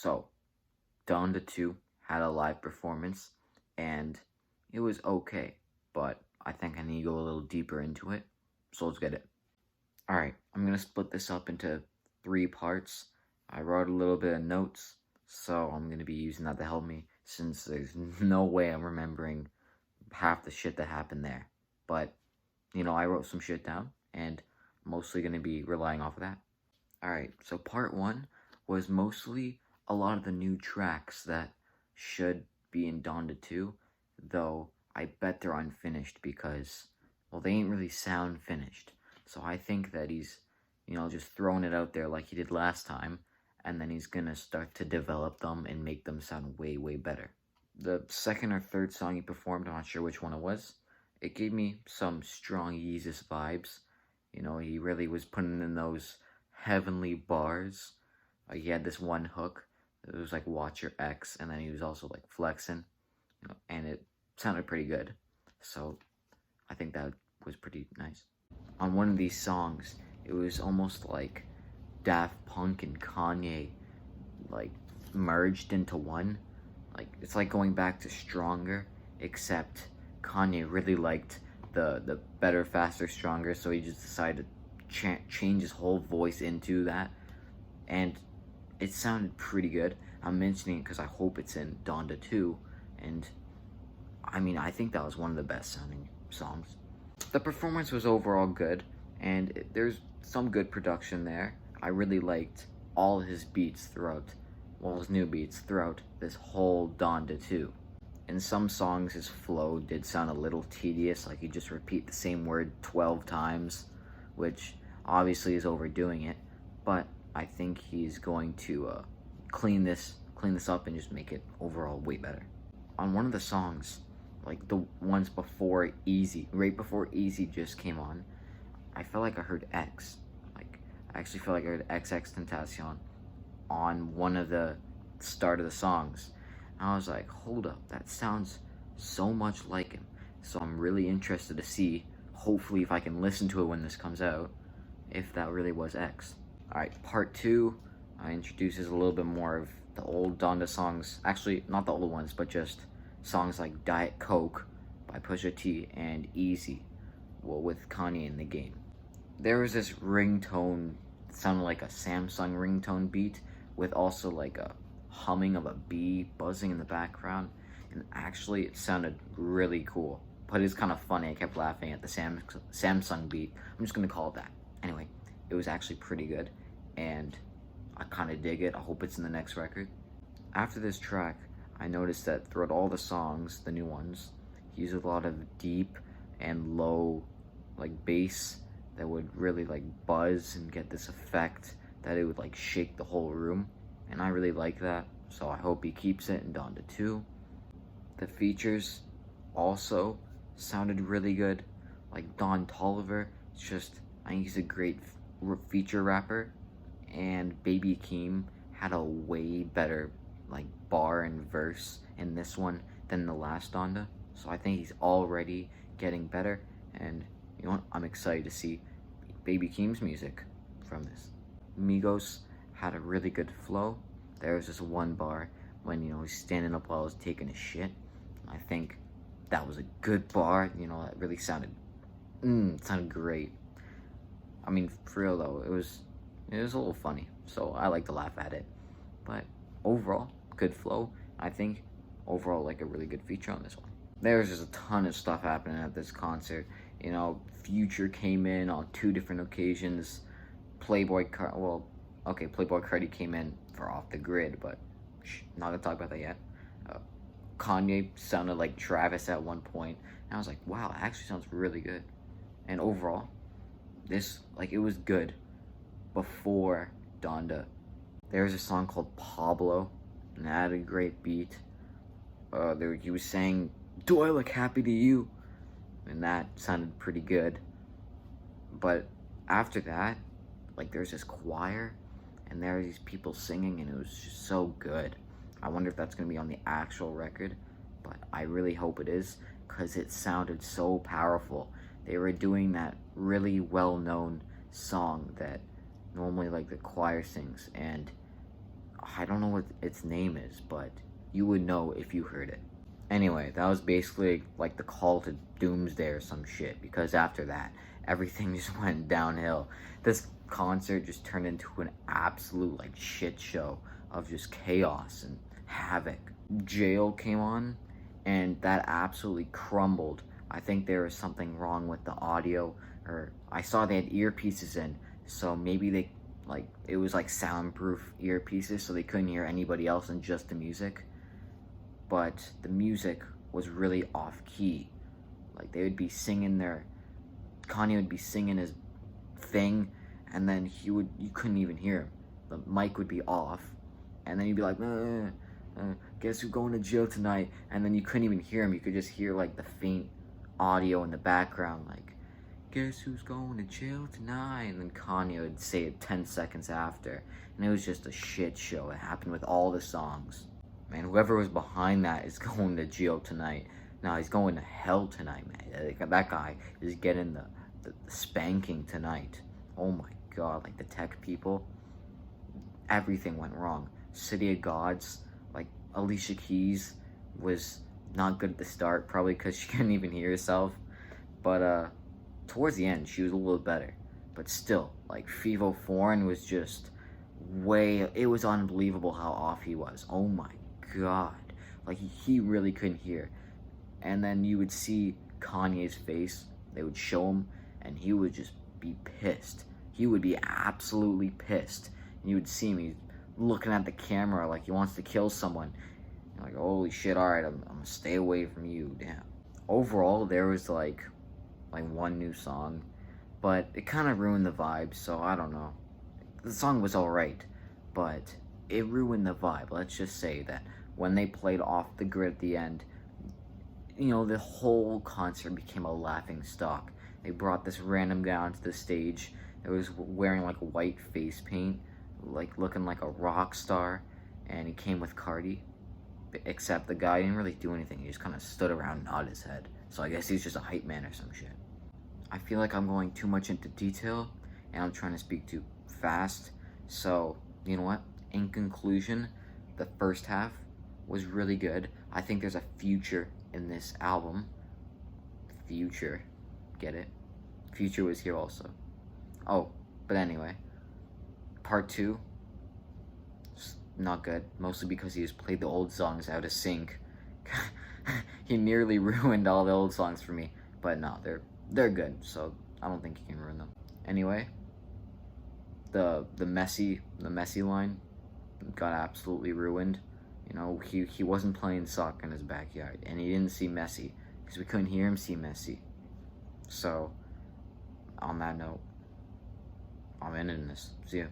So, Donda 2 had a live performance, and it was okay, but I think I need to go a little deeper into it, so let's get it. Alright, I'm going to split this up into 3 parts. I wrote a little bit of notes, so I'm going to be using that to help me, since there's no way I'm remembering half the shit that happened there. But, I wrote some shit down, and I'm mostly going to be relying off of that. Alright, so part 1 was mostly a lot of the new tracks that should be in Donda 2, though I bet they're unfinished because, well, they ain't really sound finished. So I think that he's, just throwing it out there like he did last time, and then he's gonna start to develop them and make them sound way, way better. The second or third song he performed, I'm not sure which one it was, it gave me some strong Yeezus vibes. He really was putting in those heavenly bars. He had this one hook. It was like "Watch Your Ex," and then he was also like flexing, and it sounded pretty good. So I think that was pretty nice. On one of these songs, it was almost like Daft Punk and Kanye like merged into one. Like it's like going back to Stronger, except Kanye really liked the Better, Faster, Stronger, so he just decided to change his whole voice into that, and it sounded pretty good. I'm mentioning it because I hope it's in Donda 2, and I think that was one of the best sounding songs. The performance was overall good, and there's some good production there. I really liked all his beats throughout, his new beats throughout this whole Donda 2. In some songs, his flow did sound a little tedious, like he just repeat the same word 12 times, which obviously is overdoing it, but I think he's going to clean this up and just make it overall way better. On one of the songs, like the ones before Easy, right before Easy just came on, I felt like I heard X. Like, I actually felt like I heard XXXTentacion on one of the start of the songs. And I was like, hold up, that sounds so much like him. So I'm really interested to see, hopefully if I can listen to it when this comes out, if that really was X. Alright, part 2 introduces a little bit more of the old Donda songs. Actually, not the old ones, but just songs like Diet Coke by Pusha T and Easy, with Kanye in the game. There was this ringtone that sounded like a Samsung ringtone beat, with also like a humming of a bee buzzing in the background, and actually it sounded really cool. But it's kind of funny, I kept laughing at the Samsung beat. I'm just gonna call it that. Anyway, it was actually pretty good, and I kind of dig it. I hope it's in the next record. After this track, I noticed that throughout all the songs, the new ones, he used a lot of deep and low, like bass that would really like buzz and get this effect that it would like shake the whole room, and I really like that, so I hope he keeps it in Donda 2. The features also sounded really good, like Don Toliver. I think he's a great feature rapper, and Baby Keem had a way better like bar and verse in this one than the last Donda, so I think he's already getting better, and I'm excited to see Baby Keem's music from this. Migos had a really good flow. There was this one bar when he's standing up while he's taking a shit. I think that was a good bar. That really sounded great. For real though, it was a little funny, so I like to laugh at it. But overall, good flow. I think overall like a really good feature on this one. There's just a ton of stuff happening at this concert. Future came in on 2 different occasions. Playboy Cardi came in for Off the Grid, but not gonna talk about that yet. Kanye sounded like Travis at one point, and I was like, wow, it actually sounds really good. And overall, it was good before Donda. There was a song called Pablo, and it had a great beat. He was saying, "Do I look happy to you?" And that sounded pretty good. But after that, there's this choir, and there are these people singing, and it was just so good. I wonder if that's going to be on the actual record, but I really hope it is, because it sounded so powerful. They were doing that really well-known song that normally the choir sings, and I don't know what its name is, but you would know if you heard it. Anyway, that was basically like the call to doomsday or some shit, because after that, everything just went downhill. This concert just turned into an absolute like shit show of just chaos and havoc. Jail came on, and that absolutely crumbled. I think there was something wrong with the audio, or I saw they had earpieces in, so maybe they like it was like soundproof earpieces, so they couldn't hear anybody else and just the music. But the music was really off key. Like they would be singing Kanye would be singing his thing, and then you couldn't even hear him. The mic would be off, and then he'd be like, guess who's going to jail tonight? And then you couldn't even hear him. You could just hear like the faint audio in the background, like, guess who's going to jail tonight? And then Kanye would say it 10 seconds after, and it was just a shit show. It happened with all the songs. Man, whoever was behind that is going to jail tonight. No, he's going to hell tonight, man. That guy is getting the spanking tonight. Oh my god, like the tech people, everything went wrong. City of Gods, like Alicia Keys was not good at the start, probably because she couldn't even hear herself. But towards the end, she was a little better. But still, like Fivo Foreign was just it was unbelievable how off he was. Oh my god, like he really couldn't hear. And then you would see Kanye's face, they would show him, and he would just be pissed. He would be absolutely pissed. And you would see him, he's looking at the camera like he wants to kill someone. You're like, holy shit, alright, I'm gonna stay away from you, damn. Overall, there was like one new song, but it kind of ruined the vibe, so I don't know. The song was alright, but it ruined the vibe. Let's just say that when they played Off the Grid at the end, you know, the whole concert became a laughing stock. They brought this random guy onto the stage that was wearing like white face paint, like looking like a rock star, and he came with Cardi. Except the guy didn't really do anything. He just kind of stood around and nodded his head. So I guess he's just a hype man or some shit. I feel like I'm going too much into detail, and I'm trying to speak too fast. So, you know what? In conclusion, the first half was really good. I think there's a future in this album. Future. Get it? Future was here also. Oh, but anyway. Part 2. Not good. Mostly because he just played the old songs out of sync. He nearly ruined all the old songs for me. But no, they're good, so I don't think he can ruin them. Anyway, the messy line got absolutely ruined. You know, he wasn't playing soccer in his backyard, and he didn't see Messi because we couldn't hear him see Messi. So, on that note, I'm ending this. See ya.